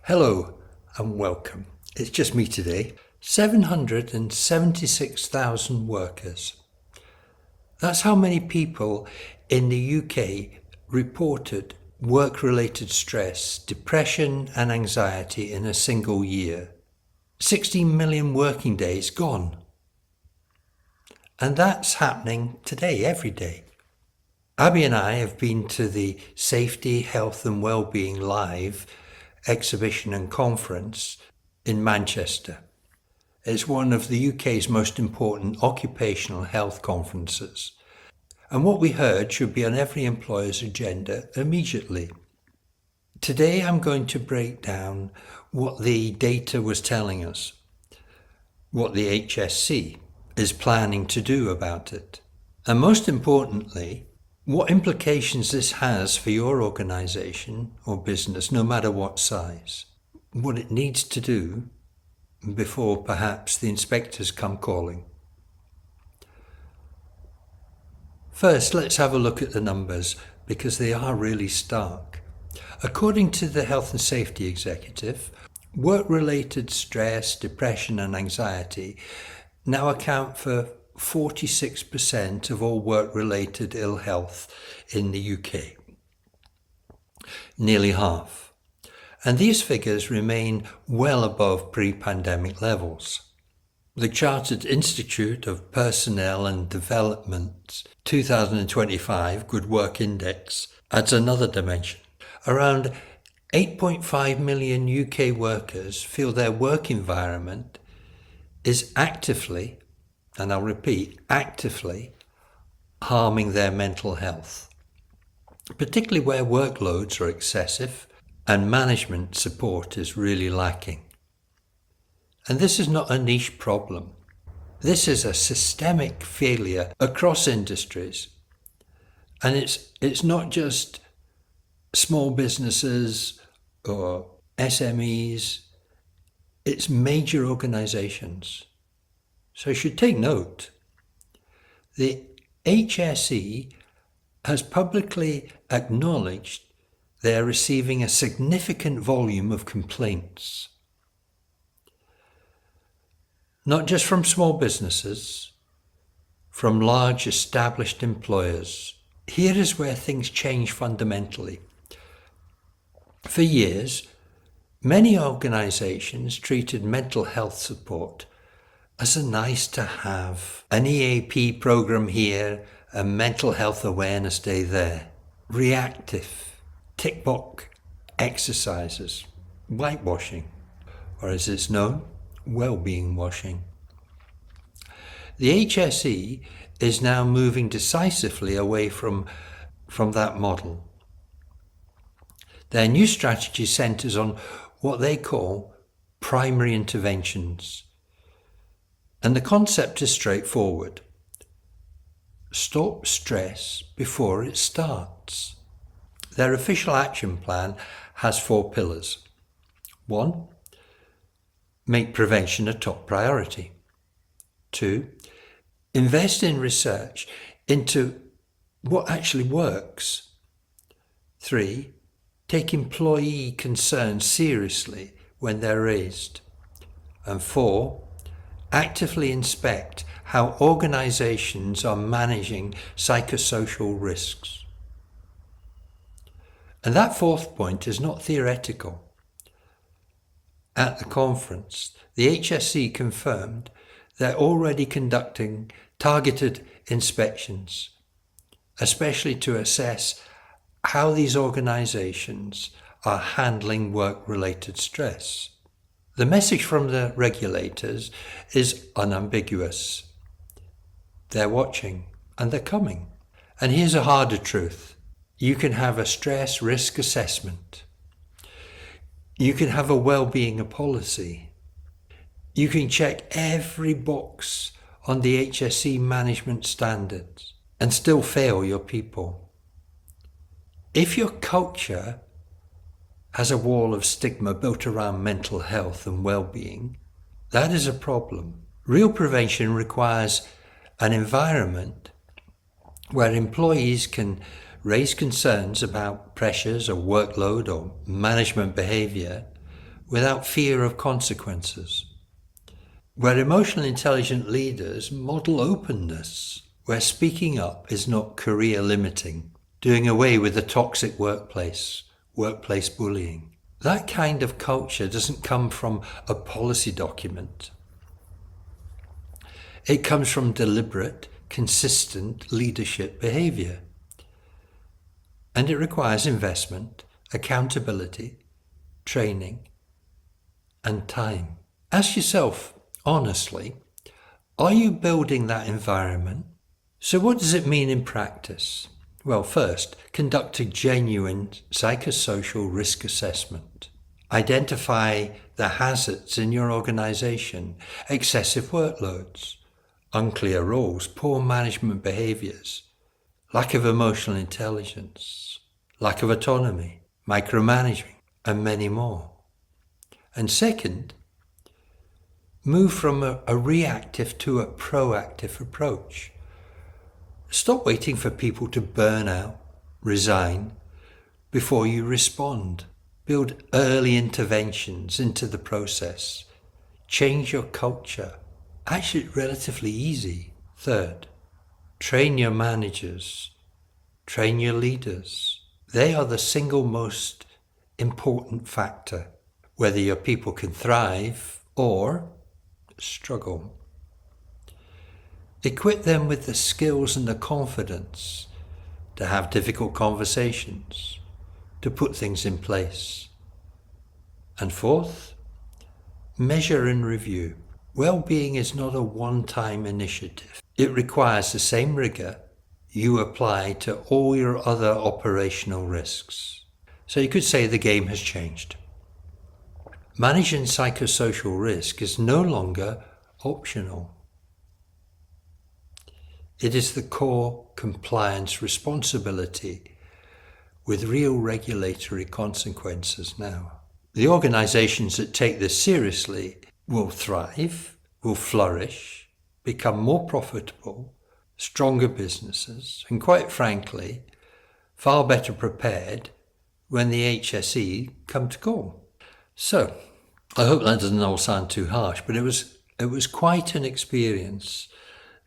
Hello and welcome. It's just me today. 776,000 workers. That's how many people in the UK reported work-related stress, depression and anxiety in a single year. 16 million working days gone. And that's happening today, every day. Abby and I have been to the Safety, Health and Wellbeing Live exhibition and conference in Manchester. It's one of the UK's most important occupational health conferences. And what we heard should be on every employer's agenda immediately. Today I'm going to break down what the data was telling us, what the HSC is planning to do about it, and most importantly, what implications this has for your organisation or business, no matter what size, what it needs to do before perhaps the inspectors come calling. First, let's have a look at the numbers because they are really stark. According to the Health and Safety Executive, work-related stress, depression and anxiety now account for 46% of all work-related ill health in the UK. Nearly half. And these figures remain well above pre-pandemic levels. The Chartered Institute of Personnel and Development's 2025 Good Work Index adds another dimension. Around 8.5 million UK workers feel their work environment is actively, and I'll repeat, actively harming their mental health, particularly where workloads are excessive and management support is really lacking. And this is not a niche problem. This is a systemic failure across industries. And it's not just small businesses or SMEs, it's major organizations. So you should take note. The HSE has publicly acknowledged they are receiving a significant volume of complaints. Not just from small businesses, from large established employers. Here is where things change fundamentally. For years, many organizations treated mental health support as a nice to have, an EAP program here, a mental health awareness day there, reactive, tick box exercises, whitewashing, or as it's known, well-being washing. The HSE is now moving decisively away from that model. Their new strategy centres on what they call primary interventions. And the concept is straightforward. Stop stress before it starts. Their official action plan has 4 pillars. 1, make prevention a top priority. 2, invest in research into what actually works. 3, take employee concerns seriously when they're raised. And 4, actively inspect how organizations are managing psychosocial risks. And that 4th point is not theoretical. At the conference, the HSE confirmed they're already conducting targeted inspections, especially to assess how these organizations are handling work-related stress. The message from the regulators is unambiguous. They're watching and they're coming. And here's a harder truth. You can have a stress risk assessment. You can have a well-being policy. You can check every box on the HSE management standards and still fail your people. If your culture has a wall of stigma built around mental health and well-being, that is a problem. Real prevention requires an environment where employees can raise concerns about pressures or workload or management behaviour without fear of consequences. Where emotionally intelligent leaders model openness, where speaking up is not career limiting, doing away with the toxic workplace bullying. That kind of culture doesn't come from a policy document. It comes from deliberate, consistent leadership behavior. And it requires investment, accountability, training, and time. Ask yourself, honestly, are you building that environment? So what does it mean in practice? Well, first, conduct a genuine psychosocial risk assessment. Identify the hazards in your organization: excessive workloads, unclear roles, poor management behaviors, lack of emotional intelligence, lack of autonomy, micromanaging, and many more. And second, move from a reactive to a proactive approach. Stop waiting for people to burn out, resign, before you respond. Build early interventions into the process. Change your culture. Actually, relatively easy. Third, train your managers. Train your leaders. They are the single most important factor, whether your people can thrive or struggle. Equip them with the skills and the confidence to have difficult conversations, to put things in place. And fourth, measure and review. Well-being is not a one-time initiative. It requires the same rigor you apply to all your other operational risks. So you could say the game has changed. Managing psychosocial risk is no longer optional. It is the core compliance responsibility with real regulatory consequences now. The organizations that take this seriously will thrive, will flourish, become more profitable, stronger businesses, and quite frankly, far better prepared when the HSE come to call. So, I hope that doesn't all sound too harsh, but it was quite an experience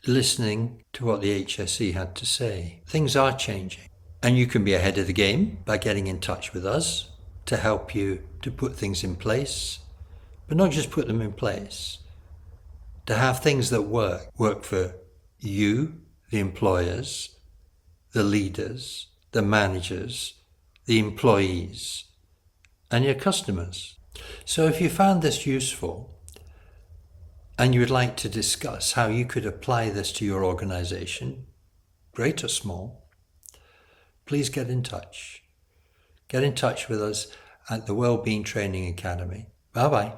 listening to what the HSE had to say. Things are changing, and you can be ahead of the game by getting in touch with us to help you to put things in place, but not just put them in place, to have things that work for you, the employers, the leaders, the managers, the employees, and your customers. So if you found this useful and you would like to discuss how you could apply this to your organization, great or small, please get in touch. Get in touch with us at the Wellbeing Training Academy. Bye-bye.